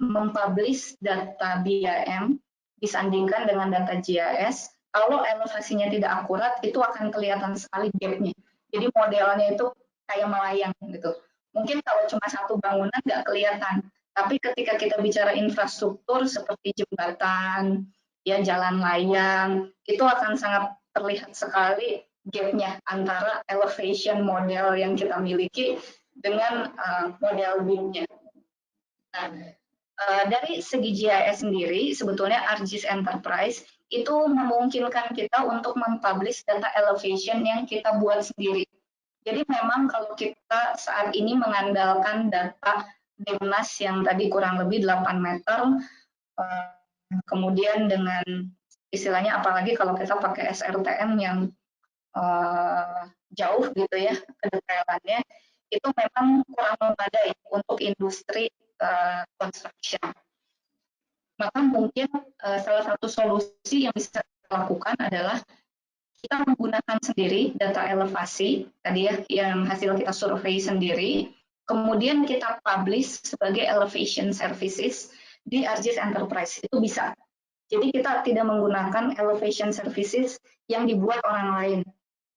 mempublish data BIM disandingkan dengan data GIS, kalau elevasinya tidak akurat, itu akan kelihatan sekali gap-nya. Jadi modelnya itu kayak melayang gitu. Mungkin kalau cuma satu bangunan nggak kelihatan, tapi ketika kita bicara infrastruktur seperti jembatan, ya jalan layang, itu akan sangat terlihat sekali gap-nya antara elevation model yang kita miliki dengan model BIM-nya. Nah, dari segi GIS sendiri, sebetulnya ArcGIS Enterprise itu memungkinkan kita untuk mempublish data elevation yang kita buat sendiri. Jadi memang kalau kita saat ini mengandalkan data DIMNAS yang tadi kurang lebih 8 meter, kemudian dengan istilahnya apalagi kalau kita pakai SRTM yang jauh gitu ya kedetailannya, itu memang kurang memadai untuk industri construction. Maka mungkin salah satu solusi yang bisa kita lakukan adalah kita menggunakan sendiri data elevasi tadi ya, yang hasil kita survei sendiri, kemudian kita publish sebagai elevation services di ArcGIS Enterprise. Itu bisa. Jadi kita tidak menggunakan elevation services yang dibuat orang lain,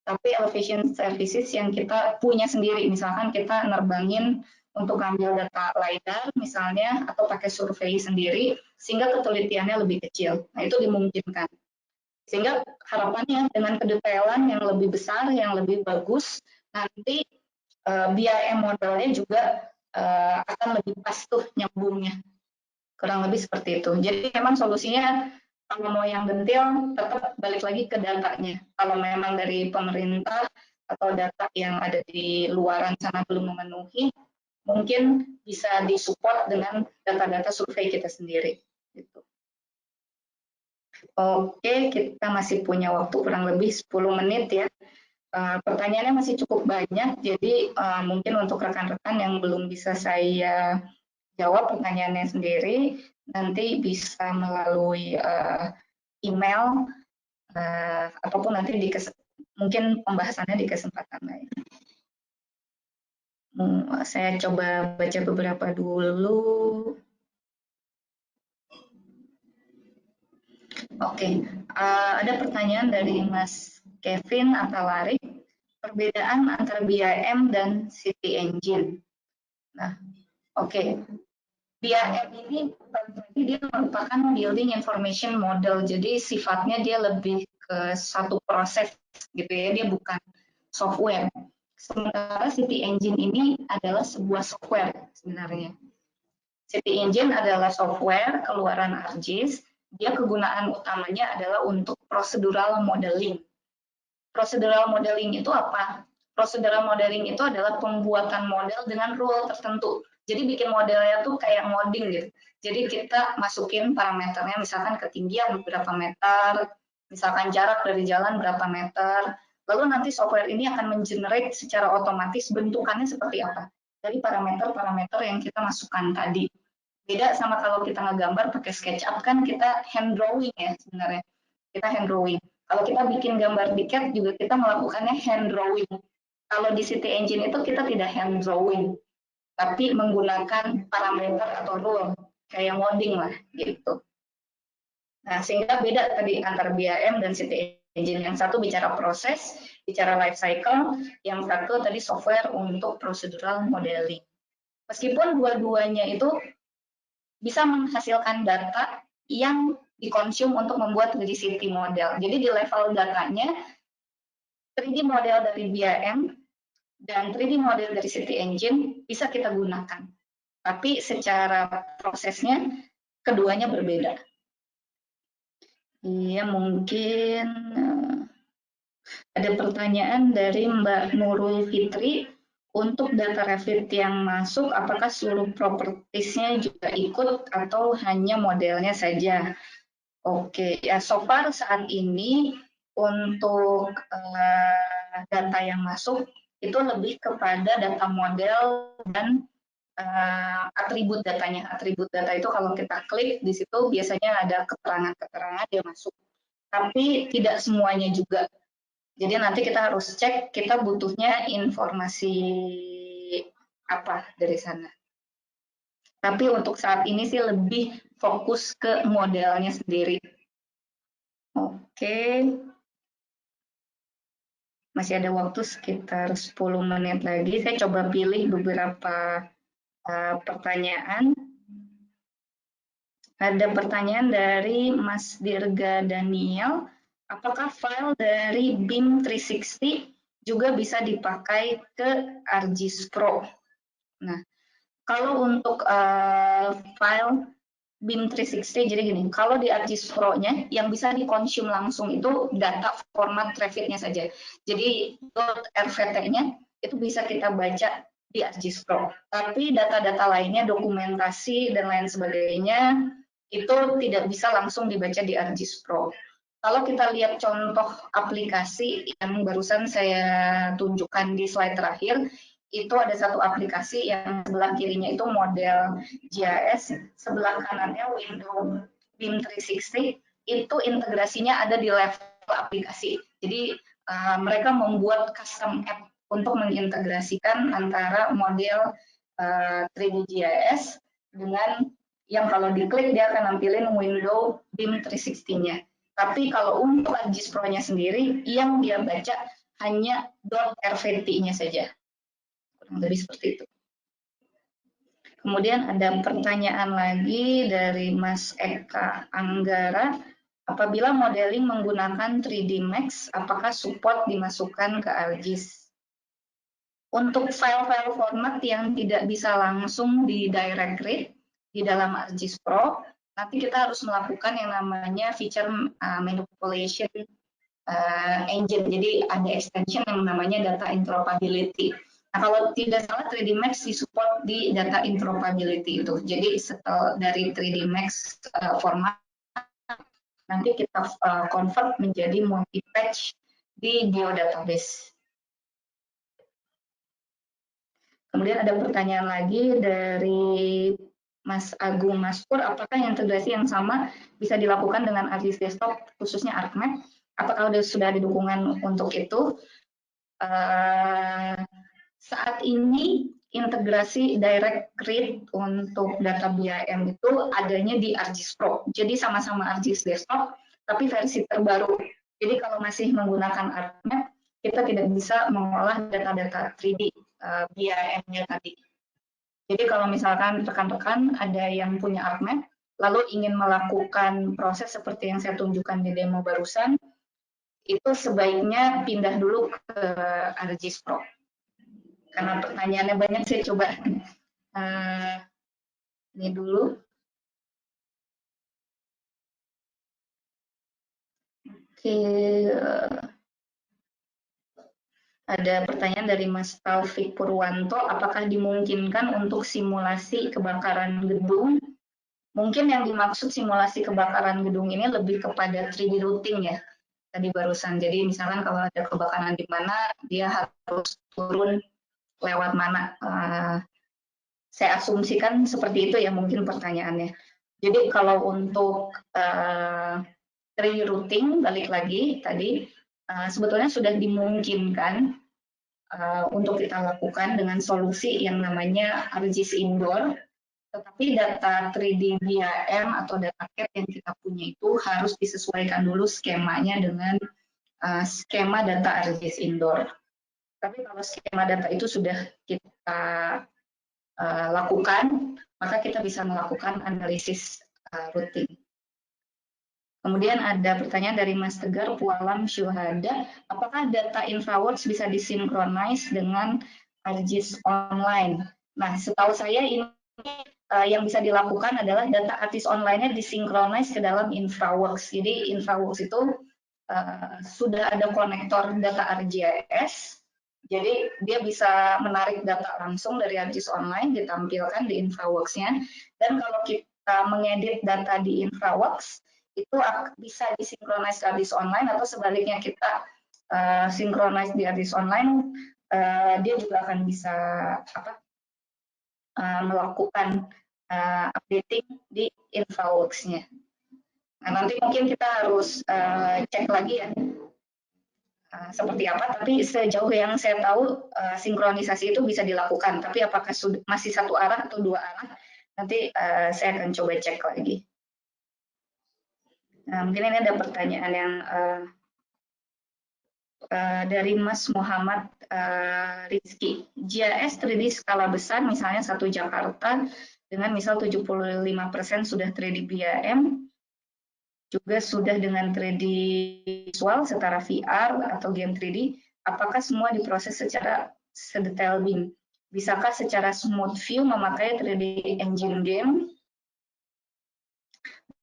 tapi elevation services yang kita punya sendiri. Misalkan kita nerbangin untuk ambil data LiDAR misalnya, atau pakai survei sendiri, sehingga ketelitiannya lebih kecil. Nah, itu dimungkinkan. Sehingga harapannya dengan kedetailan yang lebih besar, yang lebih bagus, nanti BIM modelnya juga akan lebih pas tuh nyambungnya. Kurang lebih seperti itu. Jadi memang solusinya kalau mau yang detail tetap balik lagi ke datanya. Kalau memang dari pemerintah atau data yang ada di luaran sana belum memenuhi, mungkin bisa disupport dengan data-data survei kita sendiri. Gitu. Oke, kita masih punya waktu kurang lebih 10 menit ya. Pertanyaannya masih cukup banyak, jadi mungkin untuk rekan-rekan yang belum bisa saya jawab pertanyaannya sendiri, nanti bisa melalui email ataupun nanti mungkin pembahasannya di kesempatan lain. Saya coba baca beberapa dulu. Oke, ada pertanyaan dari Mas Kevin Atalarik, perbedaan antara BIM dan City Engine. Nah, oke. BIM ini dia merupakan Building Information Model, jadi sifatnya dia lebih ke satu proses gitu ya, dia bukan software. Sementara City Engine ini adalah sebuah software sebenarnya. City Engine adalah software keluaran ArcGIS, dia kegunaan utamanya adalah untuk procedural modeling. Procedural modeling itu apa? Procedural modeling itu adalah pembuatan model dengan rule tertentu. Jadi bikin modelnya tuh kayak ngoding gitu. Jadi kita masukin parameternya, misalkan ketinggian berapa meter, misalkan jarak dari jalan berapa meter, lalu nanti software ini akan mengenerate secara otomatis bentukannya seperti apa dari parameter-parameter yang kita masukkan tadi. Beda sama kalau kita ngegambar pakai SketchUp, kan kita hand drawing ya sebenarnya. Kita hand drawing. Kalau kita bikin gambar di CAD juga kita melakukannya hand drawing. Kalau di City Engine itu kita tidak hand drawing, tapi menggunakan parameter atau rule, kayak modding lah gitu. Nah, sehingga beda tadi antara BIM dan City Engine. Yang satu bicara proses, bicara life cycle, yang satu tadi software untuk procedural modeling. Meskipun dua-duanya itu bisa menghasilkan data yang dikonsum untuk membuat 3D City model. Jadi di level datanya, 3D model dari BIM dan 3D model dari City Engine bisa kita gunakan. Tapi secara prosesnya, keduanya berbeda. Iya, mungkin ada pertanyaan dari Mbak Nurul Fitri. Untuk data Revit yang masuk, apakah seluruh propertiesnya juga ikut atau hanya modelnya saja? Oke, ya so far saat ini untuk data yang masuk itu lebih kepada data model dan atribut datanya. Atribut data itu kalau kita klik di situ biasanya ada keterangan-keterangan dia masuk. Tapi tidak semuanya juga. Jadi nanti kita harus cek kita butuhnya informasi apa dari sana. Tapi untuk saat ini sih lebih fokus ke modelnya sendiri. Oke. Masih ada waktu sekitar 10 menit lagi. Saya coba pilih beberapa pertanyaan. Ada pertanyaan dari Mas Dirga Daniel. Apakah file dari BIM 360 juga bisa dipakai ke ArcGIS Pro? Nah, kalau untuk file BIM 360, jadi gini, kalau di ArcGIS Pro-nya yang bisa dikonsum langsung itu data format Revit-nya saja. Jadi .rvt-nya itu bisa kita baca di ArcGIS Pro. Tapi data-data lainnya, dokumentasi dan lain sebagainya, itu tidak bisa langsung dibaca di ArcGIS Pro. Kalau kita lihat contoh aplikasi yang barusan saya tunjukkan di slide terakhir, itu ada satu aplikasi yang sebelah kirinya itu model GIS, sebelah kanannya window BIM 360, itu integrasinya ada di level aplikasi. Jadi mereka membuat custom app untuk mengintegrasikan antara model 3D GIS dengan yang kalau diklik dia akan nampilin window BIM 360-nya. Tapi kalau untuk ArcGIS Pro-nya sendiri, yang dia baca hanya .rvt-nya saja. Kurang lebih seperti itu. Kemudian ada pertanyaan lagi dari Mas Eka Anggara. Apabila modeling menggunakan 3D Max, apakah support dimasukkan ke ArcGIS? Untuk file-file format yang tidak bisa langsung di direct read di dalam ArcGIS Pro, nanti kita harus melakukan yang namanya feature manipulation engine. Jadi ada extension yang namanya data interoperability. Nah, kalau tidak salah 3D Max disupport di data interoperability itu. Jadi setelah dari 3D Max format, nanti kita convert menjadi multi-patch di geodatabase. Kemudian ada pertanyaan lagi dari Mas Agung Maskur, apakah integrasi yang sama bisa dilakukan dengan ArcGIS Desktop, khususnya ArcMap? Apakah sudah ada dukungan untuk itu? Saat ini integrasi direct read untuk data BIM itu adanya di ArcGIS Pro. Jadi sama-sama ArcGIS Desktop, tapi versi terbaru. Jadi kalau masih menggunakan ArcMap, kita tidak bisa mengolah data-data 3D BIM-nya tadi. Jadi kalau misalkan rekan-rekan ada yang punya ArcMap, lalu ingin melakukan proses seperti yang saya tunjukkan di demo barusan, itu sebaiknya pindah dulu ke ArcGIS Pro. Karena pertanyaannya banyak, saya coba ini dulu. Oke, ada pertanyaan dari Mas Taufik Purwanto, apakah dimungkinkan untuk simulasi kebakaran gedung? Mungkin yang dimaksud simulasi kebakaran gedung ini lebih kepada 3D routing ya, tadi barusan. Jadi misalkan kalau ada kebakaran di mana, dia harus turun lewat mana. Saya asumsikan seperti itu ya mungkin pertanyaannya. Jadi kalau untuk 3D routing, balik lagi tadi, sebetulnya sudah dimungkinkan untuk kita lakukan dengan solusi yang namanya ArcGIS Indoor, tetapi data 3D BIM atau data CAD yang kita punya itu harus disesuaikan dulu skemanya dengan skema data ArcGIS Indoor. Tapi kalau skema data itu sudah kita lakukan, maka kita bisa melakukan analisis routing. Kemudian ada pertanyaan dari Mas Tegar Pualam Syuhada, apakah data InfraWorks bisa disinkronize dengan ArcGIS online? Nah, setahu saya ini yang bisa dilakukan adalah data ArcGIS online-nya disinkronize ke dalam InfraWorks. Jadi InfraWorks itu sudah ada konektor data ArcGIS, jadi dia bisa menarik data langsung dari ArcGIS online, ditampilkan di InfraWorks-nya. Dan kalau kita mengedit data di InfraWorks, itu bisa disinkronis ke ArcGIS online, atau sebaliknya kita sinkronis di ArcGIS online, dia juga akan bisa melakukan updating di InfraWorks-nya. Nah, nanti mungkin kita harus cek lagi ya seperti apa, tapi sejauh yang saya tahu sinkronisasi itu bisa dilakukan, tapi apakah masih satu arah atau dua arah, nanti saya akan coba cek lagi. Nah, mungkin ini ada pertanyaan yang dari Mas Muhammad Rizky. GIS 3D skala besar, misalnya satu Jakarta, dengan misal 75% sudah 3D BIM, juga sudah dengan 3D visual setara VR atau game 3D, apakah semua diproses secara sedetail BIM? Bisakah secara smooth view memakai 3D engine game?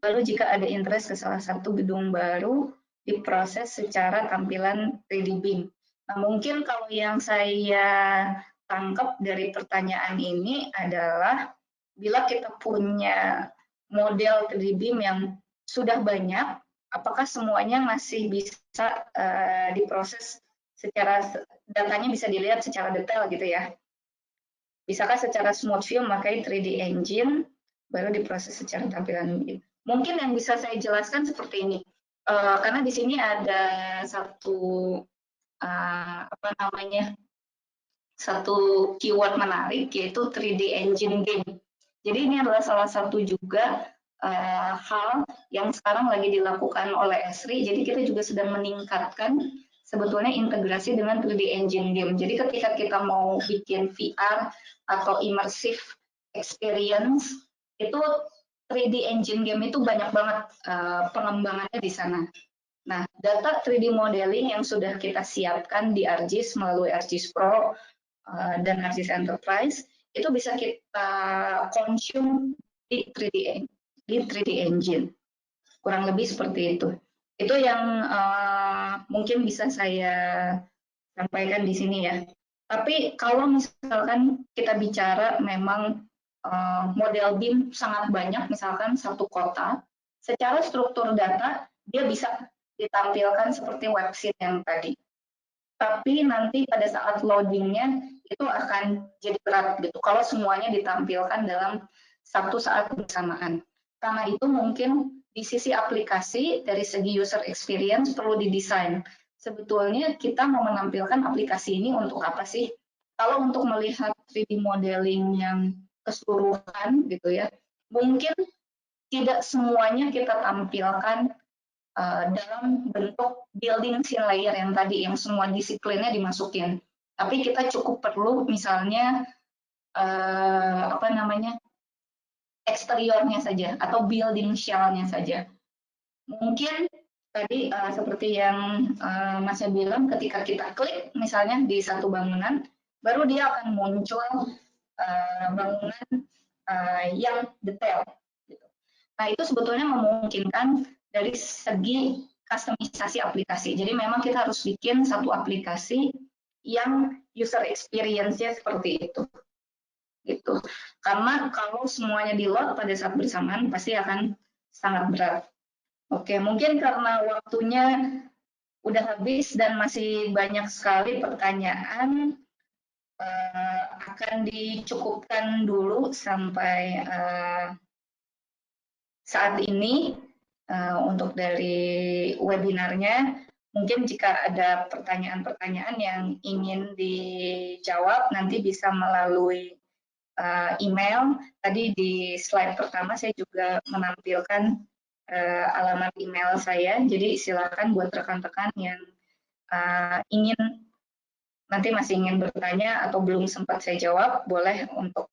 Lalu jika ada interest ke salah satu gedung baru, diproses secara tampilan 3D BIM. Nah, mungkin kalau yang saya tangkap dari pertanyaan ini adalah bila kita punya model 3D BIM yang sudah banyak, apakah semuanya masih bisa diproses secara datanya bisa dilihat secara detail gitu ya? Bisakah secara smooth view memakai 3D engine baru diproses secara tampilan BIM? Mungkin yang bisa saya jelaskan seperti ini, karena di sini ada satu satu keyword menarik, yaitu 3D engine game. Jadi ini adalah salah satu juga hal yang sekarang lagi dilakukan oleh Esri. Jadi kita juga sedang meningkatkan sebetulnya integrasi dengan 3D engine game. Jadi ketika kita mau bikin VR atau immersive experience, itu 3D engine game itu banyak banget pengembangannya di sana. Nah, data 3D modeling yang sudah kita siapkan di ArcGIS melalui ArcGIS Pro dan ArcGIS Enterprise, itu bisa kita consume di 3D engine. Kurang lebih seperti itu. Itu yang mungkin bisa saya sampaikan di sini ya. Tapi kalau misalkan kita bicara memang model BIM sangat banyak, misalkan satu kota, secara struktur data dia bisa ditampilkan seperti website yang tadi. Tapi nanti pada saat loadingnya itu akan jadi berat gitu. Kalau semuanya ditampilkan dalam satu saat bersamaan. Karena itu mungkin di sisi aplikasi, dari segi user experience perlu didesain. Sebetulnya kita mau menampilkan aplikasi ini untuk apa sih? Kalau untuk melihat 3D modeling yang keseluruhan gitu ya, mungkin tidak semuanya kita tampilkan dalam bentuk building scene layer yang tadi, yang semua disiplinnya dimasukin. Tapi kita cukup perlu misalnya apa namanya, eksteriornya saja atau building shell-nya saja. Mungkin tadi seperti yang Masnya bilang, ketika kita klik misalnya di satu bangunan, baru dia akan muncul bangunan yang detail. Nah, itu sebetulnya memungkinkan dari segi customisasi aplikasi. Jadi memang kita harus bikin satu aplikasi yang user experience-nya seperti itu. Gitu. Karena kalau semuanya di load pada saat bersamaan pasti akan sangat berat. Oke, mungkin karena waktunya udah habis dan masih banyak sekali pertanyaan, akan dicukupkan dulu sampai saat ini untuk dari webinarnya. Mungkin jika ada pertanyaan-pertanyaan yang ingin dijawab, nanti bisa melalui email. Tadi di slide pertama saya juga menampilkan alamat email saya, jadi silakan buat rekan-rekan yang ingin nanti masih ingin bertanya atau belum sempat saya jawab, boleh untuk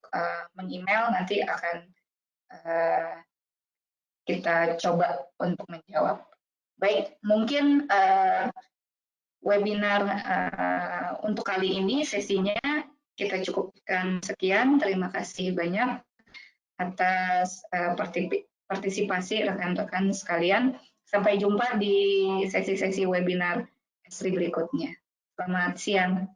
meng-email, nanti akan kita coba untuk menjawab. Baik, mungkin webinar untuk kali ini sesinya kita cukupkan sekian. Terima kasih banyak atas partisipasi rekan-rekan sekalian. Sampai jumpa di sesi-sesi webinar berikutnya. Selamat siang.